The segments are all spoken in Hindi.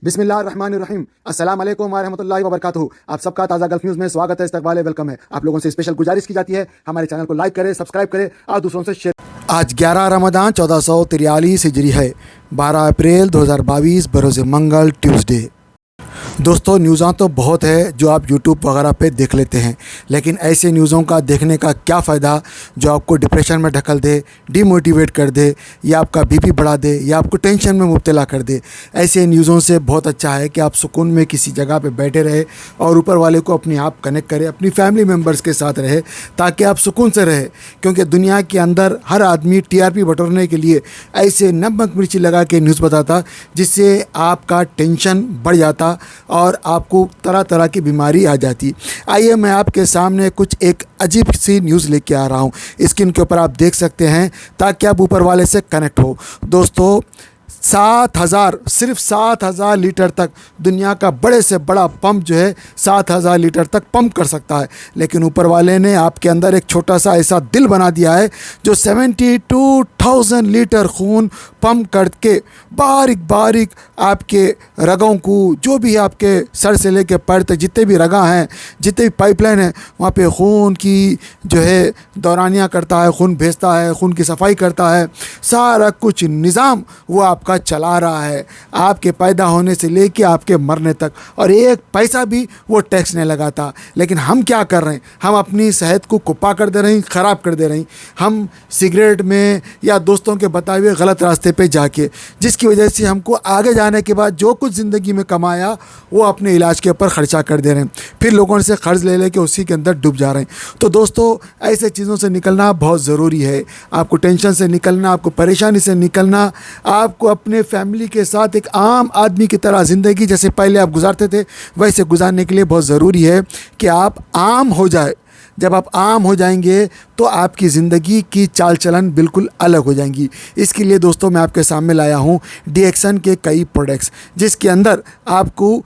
बिस्मिल्लाहिर्रहमानिर्रहीम अस्सलाम वालेकुम व रहमतुल्लाहि व बरकातुहू। आप सबका ताज़ा गल्फ न्यूज़ में स्वागत है, इस्तकबाल है, वेलकम है। आप लोगों से स्पेशल गुजारिश की जाती है, हमारे चैनल को लाइक करें, सब्सक्राइब करें और दूसरों से शेयर। आज 11 रमज़ान 1443 हिजरी है, 12 अप्रैल 2022 बरोज़ मंगल ट्यूसडे। दोस्तों, न्यूज़ां तो बहुत है जो आप यूट्यूब वगैरह पे देख लेते हैं, लेकिन ऐसे न्यूज़ों का देखने का क्या फ़ायदा जो आपको डिप्रेशन में ढकल दे, डिमोटिवेट कर दे, या आपका बीपी बढ़ा दे, या आपको टेंशन में मुब्तला कर दे। ऐसे न्यूज़ों से बहुत अच्छा है कि आप सुकून में किसी जगह पे बैठे रहे और ऊपर वाले को अपने आप कनेक्ट करें, अपनी फैमिली मेम्बर्स के साथ रहे, ताकि आप सुकून से रहे। क्योंकि दुनिया के अंदर हर आदमी टीआरपी बटोरने के लिए ऐसे नमक मिर्ची लगा के न्यूज़ बताता, जिससे आपका टेंशन बढ़ जाता और आपको तरह तरह की बीमारी आ जाती। आइए मैं आपके सामने कुछ एक अजीब सी न्यूज़ लेके आ रहा हूँ। स्क्रीन के ऊपर आप देख सकते हैं, ताकि आप ऊपर वाले से कनेक्ट हो। दोस्तों, 7,000 सिर्फ 7,000 लीटर तक दुनिया का बड़े से बड़ा पंप जो है 7,000 लीटर तक पंप कर सकता है, लेकिन ऊपर वाले ने आपके अंदर एक छोटा सा ऐसा दिल बना दिया है जो 72,000 लीटर खून पंप करके बारीक बारीक आपके रगों को, जो भी आपके सर से लेके पैर तक जितने भी रगा हैं, जितने भी पाइपलाइन हैं, वहाँ पे खून की जो है दौरानियाँ करता है, खून भेजता है, खून की सफाई करता है। सारा कुछ निज़ाम वो आपका चला रहा है, आपके पैदा होने से लेके आपके मरने तक, और एक पैसा भी वो टैक्स नहीं लगाता। लेकिन हम क्या कर रहे हैं? हम अपनी सेहत को कुप्पा कर दे रहे हैं, ख़राब कर दे रहे हैं। हम सिगरेट में या दोस्तों के बताए हुए गलत रास्ते पे जाके, जिसकी वजह से हमको आगे जाने के बाद जो कुछ ज़िंदगी में कमाया वो अपने इलाज के ऊपर ख़र्चा कर दे रहे हैं, फिर लोगों से कर्ज़ ले लेके उसी के अंदर डूब जा रहे हैं। तो दोस्तों, ऐसे चीज़ों से निकलना बहुत ज़रूरी है। आपको टेंशन से निकलना, आपको परेशानी से निकलना, आपको अपने फैमिली के साथ एक आम आदमी की तरह ज़िंदगी जैसे पहले आप गुजारते थे वैसे गुजारने के लिए बहुत ज़रूरी है कि आप आम हो जाए। जब आप आम हो जाएंगे तो आपकी ज़िंदगी की चाल चलन बिल्कुल अलग हो जाएंगी। इसके लिए दोस्तों, मैं आपके सामने लाया हूँ डीएक्सन के कई प्रोडक्ट्स, जिसके अंदर आपको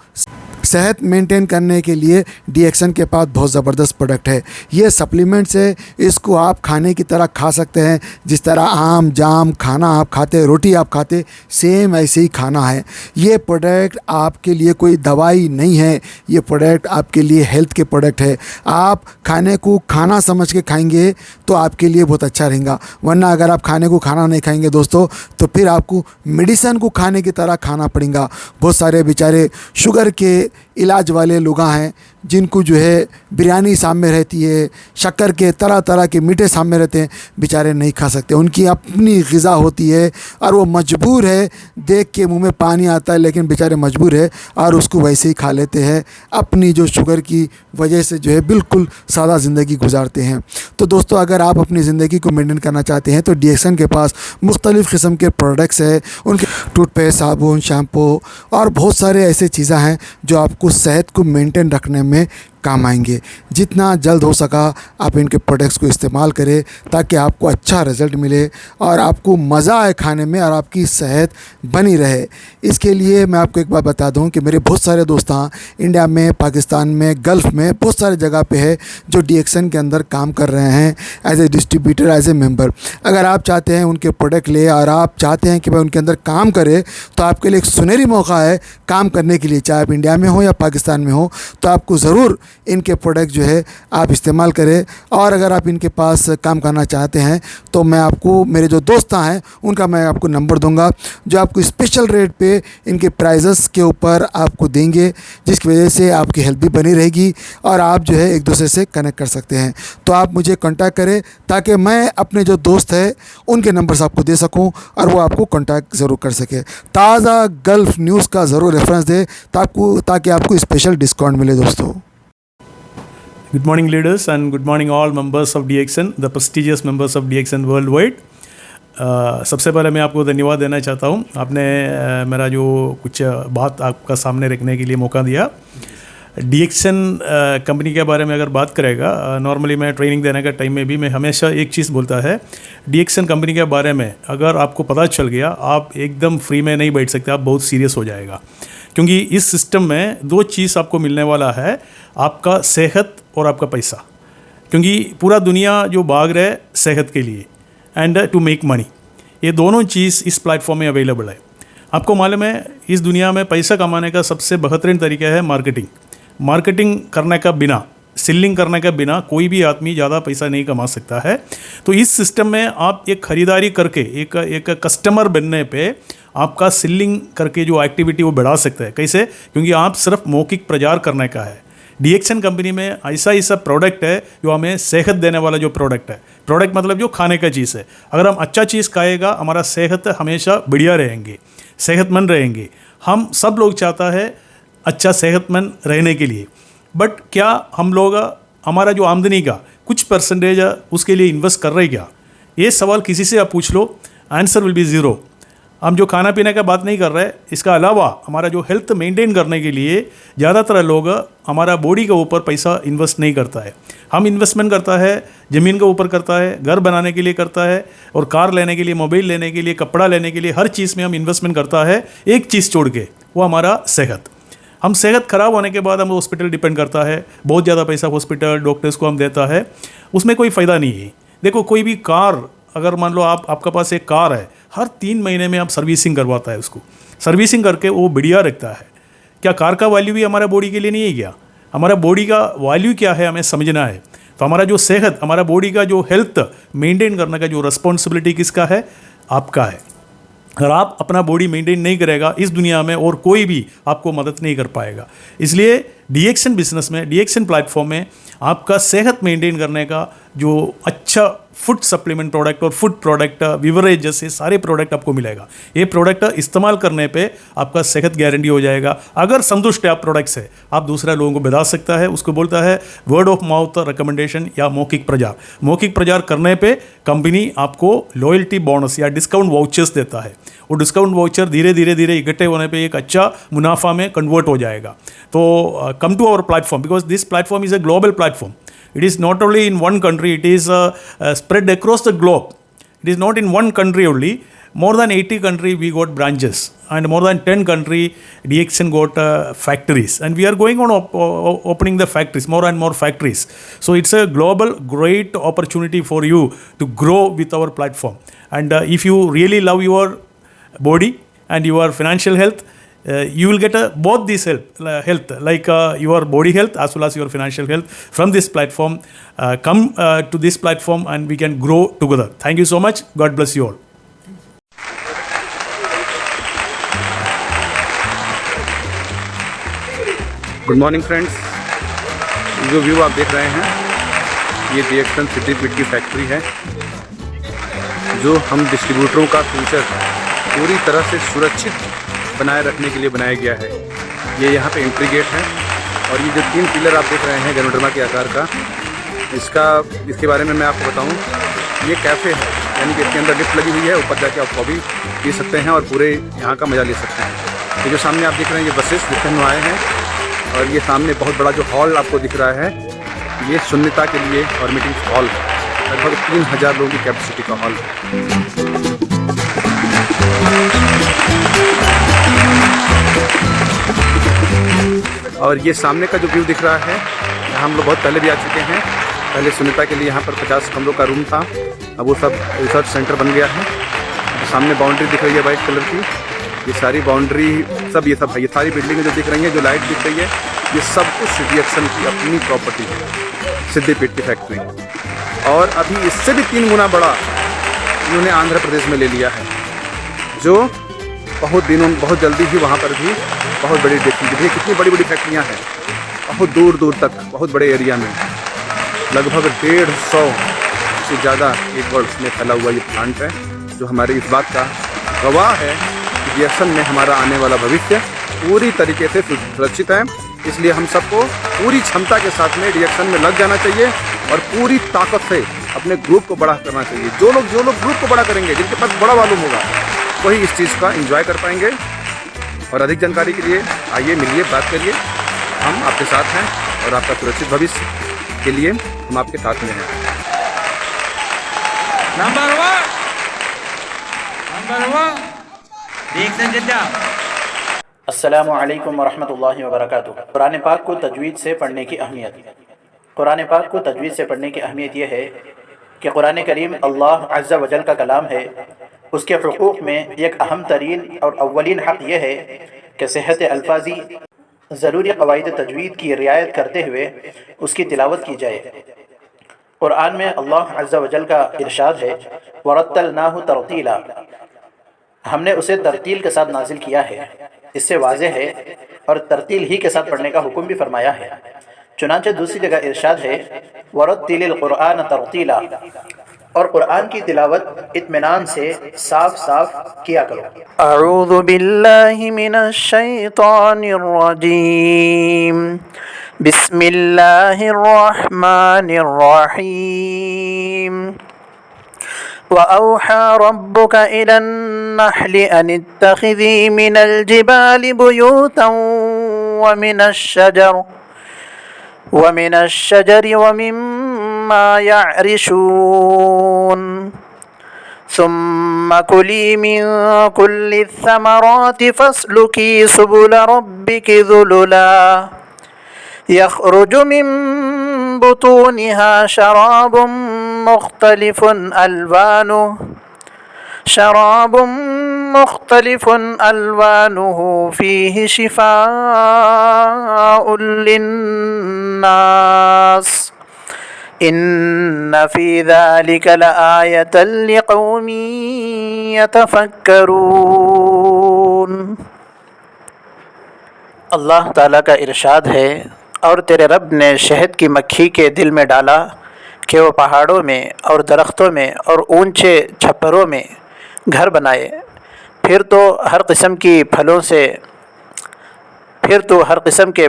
सेहत मेंटेन करने के लिए डीएक्सन के पास बहुत ज़बरदस्त प्रोडक्ट है। ये सप्लीमेंट्स है, इसको आप खाने की तरह खा सकते हैं। जिस तरह आम जाम खाना आप खाते, रोटी आप खाते, सेम ऐसे ही खाना है। ये प्रोडक्ट आपके लिए कोई दवाई नहीं है, ये प्रोडक्ट आपके लिए हेल्थ के प्रोडक्ट है। आप खाने को खाना समझ के खाएंगे तो आपके लिए बहुत अच्छा रहेगा, वरना अगर आप खाने को खाना नहीं खाएंगे दोस्तों, तो फिर आपको मेडिसन को खाने की तरह खाना पड़ेगा। बहुत सारे बेचारे शुगर के इलाज वाले लोग हैं जिनको जो है बिरयानी सामने रहती है, शक्कर के तरह तरह के मीठे सामने रहते हैं, बेचारे नहीं खा सकते। उनकी अपनी ग़िज़ा होती है और वो मजबूर है, देख के मुंह में पानी आता है, लेकिन बेचारे मजबूर है और उसको वैसे ही खा लेते हैं, अपनी जो शुगर की वजह से जो है बिल्कुल सादा ज़िंदगी गुजारते हैं। तो दोस्तों, अगर आप अपनी ज़िंदगी को मेंटेन करना चाहते हैं तो डीएक्सन के पास मुख्तलिफ़ किस्म के प्रोडक्ट्स हैं। उनके टूथपेस्ट, साबुन, शैम्पू और बहुत सारे ऐसे चीज़ें हैं जो आपको सेहत को मेंटेन रखने में काम आएंगे। जितना जल्द हो सका आप इनके प्रोडक्ट्स को इस्तेमाल करें, ताकि आपको अच्छा रिज़ल्ट मिले और आपको मज़ा आए खाने में और आपकी सेहत बनी रहे। इसके लिए मैं आपको एक बात बता दूं कि मेरे बहुत सारे दोस्त हैं इंडिया में, पाकिस्तान में, गल्फ़ में, बहुत सारे जगह पे है जो डीएक्सन के अंदर काम कर रहे हैं as a distributor, as a member. अगर आप चाहते हैं उनके प्रोडक्ट ले और आप चाहते हैं कि भाई उनके अंदर काम करें, तो आपके लिए एक सुनहरी मौका है काम करने के लिए। चाहे आप इंडिया में हो या पाकिस्तान में हो, तो आपको ज़रूर इनके प्रोडक्ट जो है आप इस्तेमाल करें। और अगर आप इनके पास काम करना चाहते हैं तो मैं आपको, मेरे जो दोस्त हैं उनका मैं आपको नंबर दूंगा, जो आपको स्पेशल रेट पे इनके प्राइजेस के ऊपर आपको देंगे, जिसकी वजह से आपकी हेल्थ भी बनी रहेगी और आप जो है एक दूसरे से कनेक्ट कर सकते हैं। तो आप मुझे कांटेक्ट करें, ताकि मैं अपने जो दोस्त हैं उनके नंबर्स आपको दे सकूं और वो आपको कांटेक्ट ज़रूर कर सके। ताज़ा गल्फ़ न्यूज़ का ज़रूर रेफरेंस दें ताकि आपको स्पेशल डिस्काउंट मिले दोस्तों। Good morning leaders and good morning all members of DXN, the prestigious members of DXN worldwide. सबसे पहले मैं आपको धन्यवाद देना चाहता हूँ, आपने मेरा जो कुछ बात आपका सामने रखने के लिए मौका दिया। DXN कंपनी के बारे में अगर बात करेगा, नॉर्मली मैं ट्रेनिंग देने का टाइम में भी मैं हमेशा एक चीज़ बोलता है, DXN कंपनी के बारे में अगर आपको पता चल गया, आप एकदम फ्री में नहीं बैठ सकते, आप बहुत सीरियस हो जाएगा। क्योंकि इस सिस्टम में दो चीज़ आपको मिलने वाला है, आपका सेहत और आपका पैसा। क्योंकि पूरा दुनिया जो भाग रहा है सेहत के लिए एंड टू मेक मनी, ये दोनों चीज़ इस प्लेटफॉर्म में अवेलेबल है। आपको मालूम है इस दुनिया में पैसा कमाने का सबसे बेहतरीन तरीका है मार्केटिंग। मार्केटिंग करने का बिना, सेलिंग करने के बिना कोई भी आदमी ज़्यादा पैसा नहीं कमा सकता है। तो इस सिस्टम में आप एक ख़रीदारी करके एक कस्टमर बनने पे आपका सेलिंग करके जो एक्टिविटी वो बढ़ा सकता है। कैसे? क्योंकि आप सिर्फ मौखिक प्रचार करने का है। डीएक्सन कंपनी में ऐसा प्रोडक्ट है जो हमें सेहत देने वाला जो प्रोडक्ट है। प्रोडक्ट मतलब जो खाने का चीज़ है। अगर हम अच्छा चीज़ खाएगा हमारा सेहत हमेशा बढ़िया रहेंगे, सेहतमंद रहेंगे। हम सब लोग चाहता है अच्छा सेहतमंद रहने के लिए, बट क्या हम लोग हमारा जो आमदनी का कुछ परसेंटेज उसके लिए इन्वेस्ट कर रहे क्या? ये सवाल किसी से आप पूछ लो, आंसर विल बी ज़ीरो। हम जो खाना पीने का बात नहीं कर रहे, इसका अलावा हमारा जो हेल्थ मेंटेन करने के लिए ज़्यादातर लोग हमारा बॉडी के ऊपर पैसा इन्वेस्ट नहीं करता है। हम इन्वेस्टमेंट करता है ज़मीन के ऊपर करता है, घर बनाने के लिए करता है, और कार लेने के लिए, मोबाइल लेने के लिए, कपड़ा लेने के लिए, हर चीज़ में हम इन्वेस्टमेंट करता है। एक चीज़ छोड़ के, वो हमारा सेहत। हम सेहत ख़राब होने के बाद हम हॉस्पिटल डिपेंड करता है, बहुत ज़्यादा पैसा हॉस्पिटल डॉक्टर्स को हम देता है, उसमें कोई फ़ायदा नहीं है। देखो कोई भी कार, अगर मान लो आपका पास एक कार है, हर 3 महीने में आप सर्विसिंग करवाता है, उसको सर्विसिंग करके वो बढ़िया रखता है। क्या कार का वैल्यू भी हमारा बॉडी के लिए नहीं है क्या? हमारा बॉडी का वैल्यू क्या है हमें समझना है। तो हमारा जो सेहत, हमारा बॉडी का जो हेल्थ मेंटेन करने का जो रिस्पॉन्सिबिलिटी किसका है? आपका है। अगर आप अपना बॉडी मेंटेन नहीं करेगा इस दुनिया में और कोई भी आपको मदद नहीं कर पाएगा। इसलिए डीएक्सन बिजनेस में, डीएक्सन प्लेटफॉर्म में आपका सेहत मेंटेन करने का जो अच्छा फूड सप्लीमेंट प्रोडक्ट और फूड प्रोडक्ट, बिवरेज जैसे सारे प्रोडक्ट आपको मिलेगा। ये प्रोडक्ट इस्तेमाल करने पे आपका सेहत गारंटी हो जाएगा। अगर संतुष्ट है आप प्रोडक्ट से, आप दूसरा लोगों को बता सकता है। उसको बोलता है वर्ड ऑफ माउथ रिकमेंडेशन या मौखिक प्रचार। मौखिक प्रचार करने पे कंपनी आपको लॉयल्टी बोनस या डिस्काउंट वाउचर्स देता है। वो डिस्काउंट वाउचर धीरे धीरे इकट्ठे होने पे एक अच्छा मुनाफा में कन्वर्ट हो जाएगा। तो come to our platform, because this platform is a global platform. It is not only in one country, it is spread across the globe. It is not in one country only. More than 80 country we got branches, and more than 10 country DXN got factories, and we are going on opening the factories, more and more factories. So it's a global great opportunity for you to grow with our platform. And if you really love your body and your financial health, you will get both these health like your body health as well as your financial health from this platform. Come to this platform and we can grow together. Thank you so much. God bless you all. Good morning friends, जो व्यू आप देख रहे हैं ये डीएक्सन सिद्दीपेट की फैक्ट्री है, जो हम डिस्ट्रीब्यूटरों का फ्यूचर पूरी तरह से सुरक्षित बनाए रखने के लिए बनाया गया है। ये यहाँ पे एंट्री गेट है, और ये जो 3 पिलर आप देख रहे हैं गैनोड्रामा के आकार का, इसके बारे में मैं आपको बताऊँ। ये कैफ़े है, यानी कि इसके अंदर लिफ्ट लगी हुई है, ऊपर जाके आप कॉफ़ी पी सकते हैं और पूरे यहाँ का मज़ा ले सकते हैं। ये जो सामने आप देख रहे हैं ये बसेस जिससे हम आए हैं, और ये सामने बहुत बड़ा जो हॉल आपको दिख रहा है ये शून्यता के लिए और मीटिंग हॉल है। लगभग 3000 लोगों की कैपेसिटी का हॉल है। और ये सामने का जो व्यू दिख रहा है, यहाँ हम लोग बहुत पहले भी आ चुके हैं। पहले शून्यता के लिए यहाँ पर 50 कमरों का रूम था, अब वो सब रिसर्च सेंटर बन गया है। सामने बाउंड्री दिख रही है वाइट कलर की, ये सारी बाउंड्री सब ये सारी बिल्डिंगें जो दिख रही हैं, जो लाइट दिख रही है, ये सब कुछ डीएक्सन की अपनी प्रॉपर्टी है, सिद्दीपेट की फैक्ट्री। और अभी इससे भी 3 गुना बड़ा इन्होंने आंध्र प्रदेश में ले लिया है, जो बहुत जल्दी ही वहाँ पर भी बहुत बड़ी देखिए कितनी बड़ी बड़ी फैक्ट्रियाँ हैं, बहुत दूर दूर तक, बहुत बड़े एरिया में, लगभग 150 से ज़्यादा एकड़ में फैला हुआ ये प्लांट है, जो हमारे इस बात का गवाह है कि डीएक्सन में हमारा आने वाला भविष्य पूरी तरीके से सुरक्षित है। इसलिए हम सबको पूरी क्षमता के साथ में डीएक्सन में लग जाना चाहिए और पूरी ताकत से अपने ग्रुप को बड़ा करना चाहिए। जो लोग ग्रुप को बड़ा करेंगे, जिनके पास बड़ा मालूम होगा, वही इस चीज़ का एंजॉय कर पाएंगे। और अधिक जानकारी के लिए आइए, मिलिए, बात करिए, हम आपके साथ हैं और आपका सुरक्षित भविष्य के लिए हम आपके साथ में हैं। नंबर 1 डीएक्सन जिद्दा। अस्सलामु अलैकुम वरहमतुल्लाहि वबरकातुहू। कुरान पाक को तजवीद से पढ़ने की अहमियत। कुरान पाक को तजवीद से पढ़ने की अहमियत यह है कि कुरान करीम अल्लाह अज़्ज़ा वजल का कलाम है, उसके हुकूक़ में एक अहम तरीन और अव्वलीन हक़ यह है कि सेहत अल्फाजी ज़रूरी क़वाइद तजवीद की रियायत करते हुए उसकी तिलावत की जाए। क़ुरआन में अल्लाह अज़्ज़ा वजल का इरशाद है, वरत्तलनाहु तरतीला, हमने उसे तरतील के साथ नाजिल किया है। इससे वाज़ेह है और तरतील ही के साथ पढ़ने का हुक्म भी फरमाया है। चुनांचे दूसरी जगह इरशाद है, वरत्तिलिल क़ुरआन तरतीला, और क़ुरआन की तिलावत इत्मीनान से साफ साफ किया करो। अऊज़ु बिल्लाहि मिनश शैतानिर रजीम, बिस्मिल्लाहिर रहमानिर रहीम। वअौहा रब्बुका इलन नहलि अन इत्तखिज़ी मिनल जिबालि बुयूतन वमिनश शजरि वमिम्मा यअरिशून सुम्मा कुली मिन कुल्लि थमराति फस्लुकी सुबुल रब्बिकी ज़ुलुला यख़रुजु मिन बुतूनिहा शराबुम मुख्तलिफुन अल्वानुहु फ़ीहि शिफ़ाउन लिन्नास इन्न फ़ी ज़ालिका लआयतन लिक़ौमिन यतफ़क्करून। अल्लाह ताला का इरशाद है, और तेरे रब ने शहद की मक्खी के दिल में डाला कि वो पहाड़ों में और दरख्तों में और ऊंचे छप्परों में घर बनाए, फिर तो हर किस्म के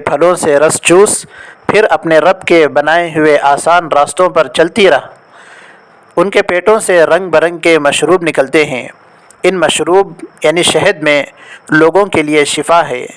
फलों से रस चूस, फिर अपने रब के बनाए हुए आसान रास्तों पर चलती रह। उनके पेटों से रंग बरंग के मशरूब निकलते हैं। इन मशरूब यानी शहद में लोगों के लिए शिफा है।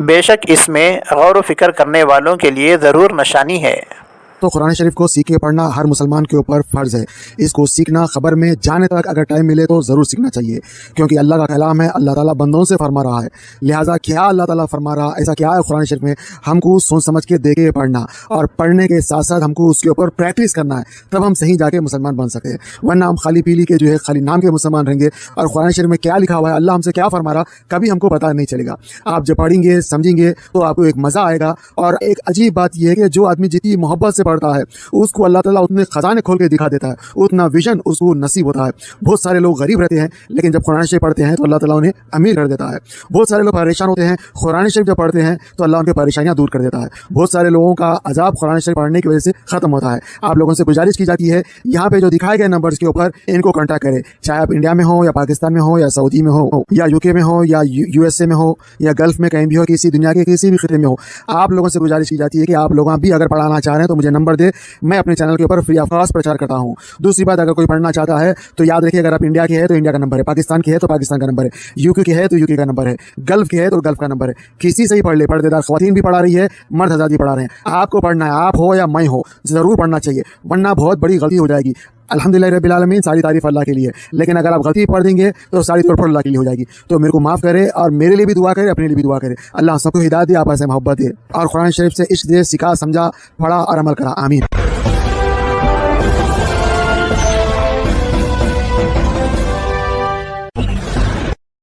बेशक इसमें गौर व फिक्र करने वालों के लिए ज़रूर निशानी है। तो कुरान शरीफ को सीख के पढ़ना हर मुसलमान के ऊपर फ़र्ज़ है। इसको सीखना, ख़बर में जाने तक अगर टाइम मिले तो ज़रूर सीखना चाहिए, क्योंकि अल्लाह का कलाम है। अल्लाह ताला बंदों से फरमा रहा है, लिहाजा क्या अल्लाह ताला फरमा रहा, ऐसा क्या है कुरान शरीफ में, हमको सोच समझ के देख के पढ़ना, और पढ़ने के साथ साथ हमको उसके ऊपर प्रैक्टिस करना है, तब हम सही जाके मुसलमान बन सके। वरना हम खाली पीली के जो है खाली नाम के मुसलमान रहेंगे, और कुरान शरीफ में क्या लिखा हुआ है, अल्लाह हमसे क्या फरमा रहा, कभी हमको पता नहीं चलेगा। आप जब पढ़ेंगे समझेंगे तो आपको एक मज़ा आएगा। और एक अजीब बात यह है कि जो आदमी जितनी मोहब्बत से पढ़ता है उसको अल्लाह ताला उतने खजाने खोल के दिखा देता है, उतना विजन उसको नसीब होता है। बहुत सारे लोग गरीब रहते हैं, लेकिन जब कुरान शरीफ पढ़ते हैं तो अल्लाह ताला उन्हें अमीर कर देता है। बहुत सारे लोग परेशान होते हैं, कुरान शरीफ जब पढ़ते हैं तो अल्लाह उनकी परेशानियां दूर कर देता है। बहुत सारे लोगों का अजाब कुरान शरीफ पढ़ने की वजह से ख़त्म होता है। आप लोगों से गुजारिश की जाती है, यहाँ पे जो दिखाए गए नंबर्स के ऊपर इनको कॉन्टैक्ट करें, चाहे आप इंडिया में हो या पाकिस्तान में हो या सऊदी में हो या यूके में हो या USA में हो या गल्फ में कहीं भी हो, किसी दुनिया के किसी भी खिते में हो। आप लोगों से गुजारिश की जाती है कि आप लोग भी अगर पढ़ाना चाह रहे हैं तो मुझे नंबर दे, मैं अपने चैनल के ऊपर फ्री ऑफ कॉस्ट प्रचार करता हूँ। दूसरी बात, अगर कोई पढ़ना चाहता है तो याद रखिए, अगर आप इंडिया के हैं तो इंडिया का नंबर है, पाकिस्तान के है तो पाकिस्तान का नंबर है, यूके के है तो यूके का नंबर है, गल्फ के है तो गल्फ का नंबर है। किसी से ही पढ़ ले, पर्देदार ख़वातीन भी पढ़ा रही है, मर्द हज़रात भी पढ़ा रहे हैं। आपको पढ़ना है, आप हो या मैं हो, ज़रूर पढ़ना चाहिए, वरना बहुत बड़ी गलती हो जाएगी। अल्हम्दुलिल्लाह रब्बिल आलमीन, सारी तारीफ़ अल्लाह के लिए, लेकिन अगर आप गलती पढ़ देंगे तो सारी तौर पर अल्लाह के लिए हो जाएगी। तो मेरे को माफ़ करे और मेरे लिए भी दुआ करे, अपने लिए भी दुआ करे। अल्लाह सबको हिदायत दे, आपस में मोहब्बत दे और कुरान शरीफ से इश्क दे, सिखा, समझा, पढ़ा और अमल करा। आमीन।